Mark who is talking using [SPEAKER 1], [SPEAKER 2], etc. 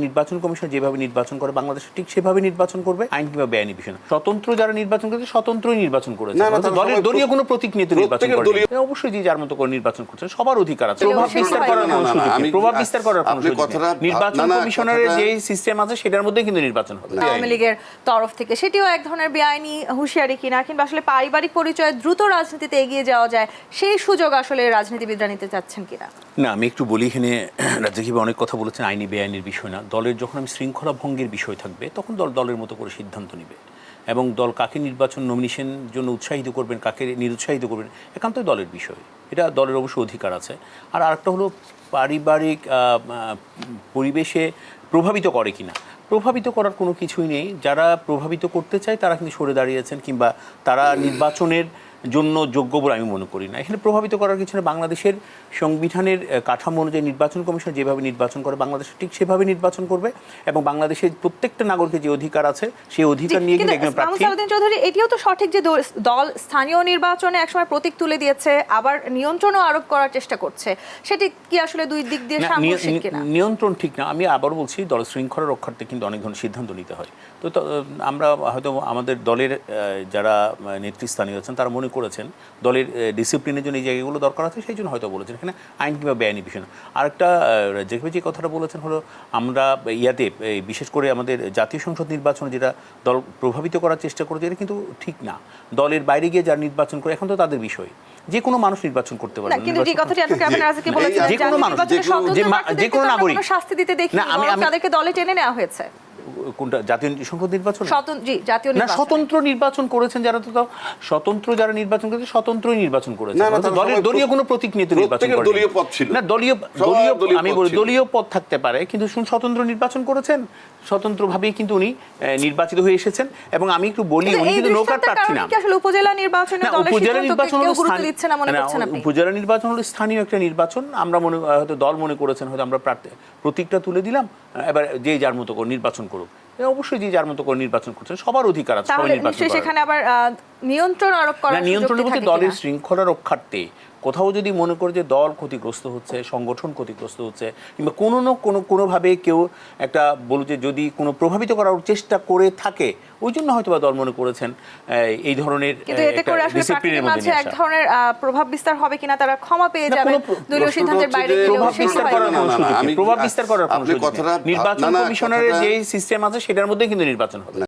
[SPEAKER 1] নির্বাচন কমিশন যেভাবে নির্বাচন করে বাংলাদেশে ঠিক সেভাবে নির্বাচন করবে, আইন কিংবা বেআইনি বিষয় না। স্বতন্ত্র যারা নির্বাচন করেছে স্বতন্ত্রই নির্বাচন করেছে, দলীয় কোনো প্রতীক নিয়ে নির্বাচন করে অবশ্যই যে যার মতো করে নির্বাচন করছে সবার অধিকার আছে। প্রভাব বিস্তার করার কোনো সুযোগ নেই, প্রভাব বিস্তার করার কোনো সুযোগ নেই। নির্বাচন কমিশনের যে সিস্টেম আছে সেটার মধ্যে কিন্তু নির্বাচন হবে।
[SPEAKER 2] আওয়ামী লীগের তরফ থেকে সেটিও এক ধরনের বেআইনি হুঁশিয়ারি কিনা, কিংবা আসলে পারিবারিক পরিচয়ে দ্রুত রাজনীতিতে এগিয়ে যাওয়া যায় সেই সুযোগ আসলে রাজনীতিবিদরা নিতে চাচ্ছেন কিনা?
[SPEAKER 1] না, আমি একটু বলি, এখানে রাজ্জাকিব অনেক কথা বলেছেন, আইনি বেআইনির বিষয় না। দলের যখন আমি শৃঙ্খলা ভঙ্গের বিষয় থাকবে তখন দলের মতো করে সিদ্ধান্ত নেবে, এবং দল কাকে নির্বাচন নমিনেশন জন্য উৎসাহিত করবেন, কাকে নিরুৎসাহিত করবেন, একান্তই দলের বিষয়। এটা দলের অবশ্য অধিকার আছে। আর আরেকটা হলো পারিবারিক পরিবেশে প্রভাবিত করে কিনা। প্রভাবিত করার কোনো কিছুই নেই। যারা প্রভাবিত করতে চায় তারা কিন্তু সরে দাঁড়িয়েছেন, কিংবা তারা নির্বাচনের জন্য যোগ্য বলে আমি মনে করি না। এখানে প্রভাবিত করার কিছু না। বাংলাদেশের সংবিধানের কাঠামো অনুযায়ী নির্বাচন কমিশন যেভাবে নির্বাচন করে বাংলাদেশ ঠিক সেভাবে নির্বাচন করবে, এবং বাংলাদেশের প্রত্যেকটা নাগরিকের যে অধিকার আছে সেই অধিকার নিয়ে কিন্তু একজন প্রার্থী।
[SPEAKER 2] চৌধুরী, এটিও তো সঠিক যে দল স্থানীয় নির্বাচনে একসময় প্রতীক তুলে দিয়েছে, আবার নিয়ন্ত্রণও আরোপ করার চেষ্টা করছে, সেটি কি আসলে দুই দিক দিয়ে সামঞ্জস্য কিনা?
[SPEAKER 1] নিয়ন্ত্রণ ঠিক না। আমি আবার বলছি, দল শৃঙ্খলা রক্ষার্থে কিন্তু অনেক ধরনের সিদ্ধান্ত নিতে হয়। তো আমরা হয়তো আমাদের দলের যারা নেতৃস্থানীয় আছেন তারা মনে করেছেন দলের ডিসিপ্লিনের জন্য এই জায়গাগুলো দরকার আছে, সেই জন্য হয়তো বলেছেন। এখানে আইন কিংবা বেআইনি বিষয় না। আরেকটা যে কথাটা বলেছেন হলো, আমরা বিশেষ করে আমাদের জাতীয় সংসদ নির্বাচন যেটা দল প্রভাবিত করার চেষ্টা করেছে, এটা কিন্তু ঠিক না। দলের বাইরে গিয়ে যারা নির্বাচন করে এখন তো তাদের বিষয়, যে কোনো মানুষ নির্বাচন করতে পারবে, যে কোনো মানুষ, যে কোনো নাগরিক।
[SPEAKER 2] শাস্তি দিতে দেখি তাদেরকে দলে টেনে নেওয়া হয়েছে।
[SPEAKER 1] কোনটা? জাতীয় সংসদ নির্বাচন?
[SPEAKER 2] স্বতন্ত্র
[SPEAKER 1] নির্বাচন করেছেন যারা, তো স্বতন্ত্র যারা নির্বাচন করেছে স্বতন্ত্রই নির্বাচন করেছে। দলীয় কোনো প্রতীক নিয়ে নির্বাচন করেন না। আমি বলি দলীয় পদ থাকতে পারে, কিন্তু স্বতন্ত্র নির্বাচন করেছেন, স্বতন্ত্রভাবেই কিন্তু উনি নির্বাচিত হয়ে এসেছেন। এবং আমি একটু বলি, উনি কিন্তু নৌকার প্রার্থী না।
[SPEAKER 2] উপজেলা নির্বাচন
[SPEAKER 1] হলো স্থানীয় একটা নির্বাচন। আমরা হয়তো দল মনে করেছেন হয়তো আমরা প্রতীকটা তুলে দিলাম, এবার যে যার মতো করে নির্বাচন করুক। অবশ্যই যে যার মতো করে নির্বাচন করছেন সবার অধিকার আছে।
[SPEAKER 2] সেখানে আবার নিয়ন্ত্রণ আরোপ করা,
[SPEAKER 1] নিয়ন্ত্রণ বলতে দলের শৃঙ্খলা রক্ষার্থে কোথাও যদি মনে করে যে দল ক্ষতিগ্রস্ত হচ্ছে, সংগঠন ক্ষতিগ্রস্ত হচ্ছে, কিংবা কোনোভাবে কেউ একটা বলুন যে যদি কোনো প্রভাবিত করার চেষ্টা করে থাকে, ওই জন্য হয়তো বা দল মনে করেছেন এই ধরনের ডিসিপ্লিনের মধ্যে
[SPEAKER 2] এক ধরনের প্রভাব বিস্তার হবে কিনা, তারা ক্ষমা পেয়ে যাবে দলীয় সিদ্ধান্তের বাইরে গেলেও।
[SPEAKER 1] প্রভাব বিস্তার করার কোনো সুযোগ নেই। নির্বাচন কমিশনের যে সিস্টেম আছে সেটার মধ্যে কিন্তু নির্বাচন হবে।